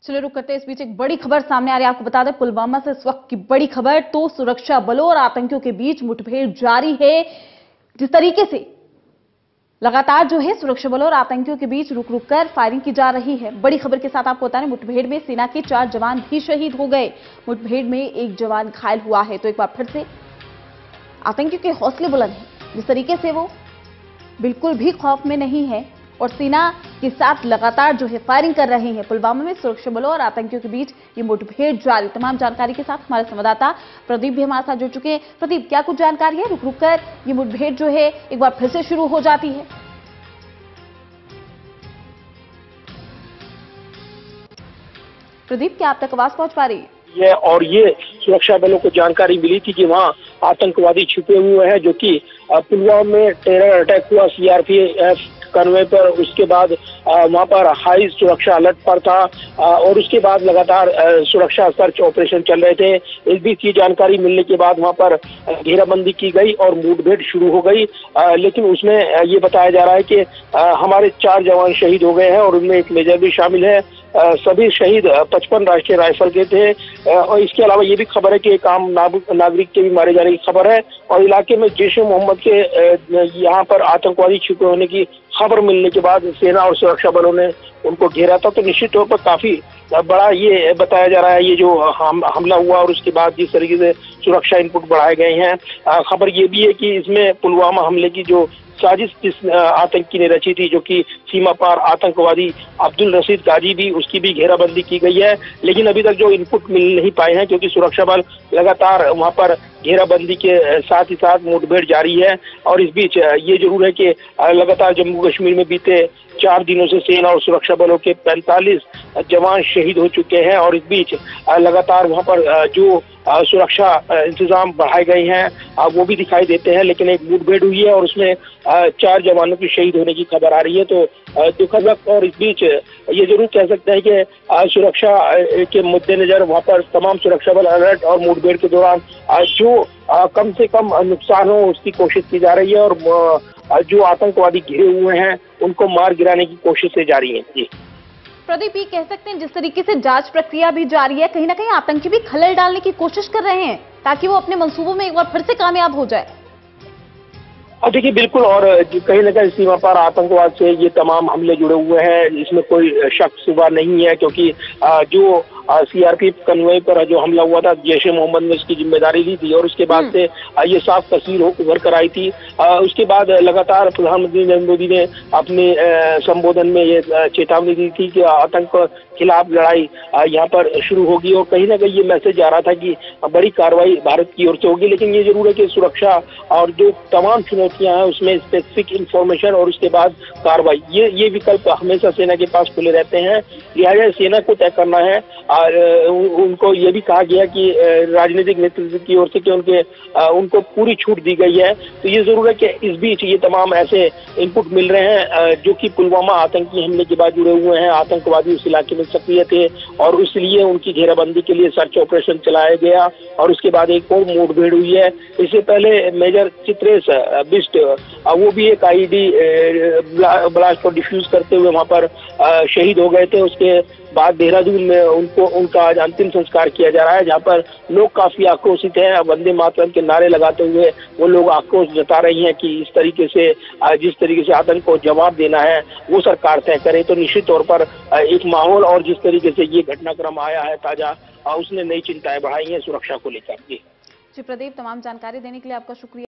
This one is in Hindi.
चलिए रुक करते हैं। इस बीच एक बड़ी खबर सामने आ रही है। आपको बता दें, पुलवामा से इस वक्त की बड़ी खबर। तो सुरक्षा बलों और आतंकियों के बीच मुठभेड़ जारी है। जिस तरीके से लगातार जो है सुरक्षा बलों और आतंकियों के बीच रुक रुक कर फायरिंग की जा रही है। बड़ी खबर के साथ आपको बता दें, मुठभेड़ में सेना के 4 जवान भी शहीद हो गए। मुठभेड़ में एक जवान घायल हुआ है। तो एक बार फिर से आतंकियों के हौसले बुलंद हैं। जिस तरीके से वो बिल्कुल भी खौफ में नहीं है और सेना के साथ लगातार जो है फायरिंग कर रहे हैं। पुलवामा में सुरक्षा बलों और आतंकियों के बीच ये मुठभेड़ जारी। तमाम जानकारी के साथ हमारे संवाददाता प्रदीप भी हमारे साथ जुड़ चुके हैं। प्रदीप, क्या कुछ जानकारी है? रुक रुक कर ये मुठभेड़ जो है एक बार फिर से शुरू हो जाती है। प्रदीप, क्या आप तक आवाज पहुंच पा रही है? ये सुरक्षा बलों को जानकारी मिली थी कि वहाँ आतंकवादी छुपे हुए हैं, जो कि पुलवामा में टेरर अटैक हुआ सीआरपीएफ कन्वे पर। उसके बाद वहाँ पर हाई सुरक्षा अलर्ट पर था और उसके बाद लगातार सुरक्षा सर्च ऑपरेशन चल रहे थे। इस बीच ये जानकारी मिलने के बाद वहाँ पर घेराबंदी की गई और मुठभेड़ शुरू हो गई। लेकिन उसमें ये बताया जा रहा है कि हमारे 4 जवान शहीद हो गए हैं और उनमें एक मेजर भी शामिल है। सभी शहीद 55 राष्ट्रीय राइफल के थे। और इसके अलावा ये भी खबर है कि एक आम नागरिक के भी मारे जाने की खबर है। और इलाके में जैश-ए-मोहम्मद के यहाँ पर आतंकवादी छुपे होने की खबर मिलने के बाद सेना और सुरक्षा बलों ने उनको घेरा था। तो निश्चित तौर पर काफी बड़ा ये बताया जा रहा है ये जो हमला हुआ और उसके बाद जिस तरीके से सुरक्षा इनपुट बढ़ाए गए हैं। खबर ये भी है कि इसमें पुलवामा हमले की जो साजिश जिस आतंकी ने रची थी, जो कि सीमा पार आतंकवादी अब्दुल रशीद गाजी भी, उसकी भी घेराबंदी की गई है। लेकिन अभी तक जो इनपुट मिल नहीं पाए हैं, क्योंकि सुरक्षा बल लगातार वहां पर घेराबंदी के साथ ही साथ मुठभेड़ जारी है। और इस बीच ये जरूर है कि लगातार जम्मू कश्मीर में बीते 4 दिनों से सेना और सुरक्षा बलों के 45 जवान शहीद हो चुके हैं। और इस बीच लगातार वहां पर जो सुरक्षा इंतजाम बढ़ाए गए हैं वो भी दिखाई देते हैं। लेकिन एक मुठभेड़ हुई है और उसमें 4 जवानों की शहीद होने की खबर आ रही है। तो दुखद वक्त। और इस बीच ये जरूर कह सकते हैं कि सुरक्षा के मद्देनजर वहां पर तमाम सुरक्षा बल अलर्ट और मुठभेड़ के दौरान जो कम से कम नुकसान हो उसकी कोशिश की जा रही है। और जो आतंकवादी घिरे हुए हैं उनको मार गिराने की कोशिशें जारी हैं। जी प्रदीप, ये कह सकते हैं जिस तरीके से जांच प्रक्रिया भी जारी है, कहीं ना कहीं आतंकी भी खलल डालने की कोशिश कर रहे हैं ताकि वो अपने मंसूबों में एक बार फिर से कामयाब हो जाए। देखिए, बिल्कुल। और कहीं ना कहीं सीमा पार आतंकवाद से ये तमाम हमले जुड़े हुए हैं, इसमें कोई शक शुबा नहीं है। क्योंकि जो सीआरपीएफ कन्वे पर जो हमला हुआ था, जैश-ए-मोहम्मद ने इसकी जिम्मेदारी ली थी और उसके बाद से ये साफ तस्वीर उभर कर आई थी। उसके बाद लगातार प्रधानमंत्री नरेंद्र मोदी ने अपने संबोधन में ये चेतावनी दी थी कि आतंक खिलाफ लड़ाई यहाँ पर शुरू होगी। और कहीं ना कहीं ये मैसेज आ रहा था कि बड़ी कार्रवाई भारत की ओर से होगी। लेकिन ये जरूर है कि सुरक्षा और जो तमाम चुनौतियां हैं उसमें स्पेसिफिक इंफॉर्मेशन और उसके बाद कार्रवाई, ये विकल्प हमेशा सेना के पास खुले रहते हैं। लिहाजा सेना को तय करना है। और उनको ये भी कहा गया कि राजनीतिक नेतृत्व की ओर से कि उनको पूरी छूट दी गई है। तो ये जरूर है कि इस बीच ये तमाम ऐसे इनपुट मिल रहे हैं जो कि पुलवामा आतंकी हमले के बाद जुड़े हुए हैं। आतंकवादी उस इलाके में सक्रिय थे और इसलिए उनकी घेराबंदी के लिए सर्च ऑपरेशन चलाया गया। और उसके बाद एक और मुठभेड़ हुई है। इससे पहले मेजर चित्रेश बिष्ट, वो भी एक आईईडी ब्लास्ट को डिफ्यूज करते हुए वहां पर शहीद हो गए थे। उसके बाद देहरादून में उनका आज अंतिम संस्कार किया जा रहा है, जहां पर लोग काफी आक्रोशित हैं। वंदे मातरम के नारे लगाते हुए वो लोग आक्रोश जता रही हैं कि इस तरीके से जिस तरीके से आतंक को जवाब देना है वो सरकार तय करे। तो निश्चित तौर पर एक माहौल और जिस तरीके से ये घटनाक्रम आया है ताजा, उसने नई चिंताएं बढ़ाई हैं सुरक्षा को लेकर। जी प्रदीप, तमाम जानकारी देने के लिए आपका शुक्रिया।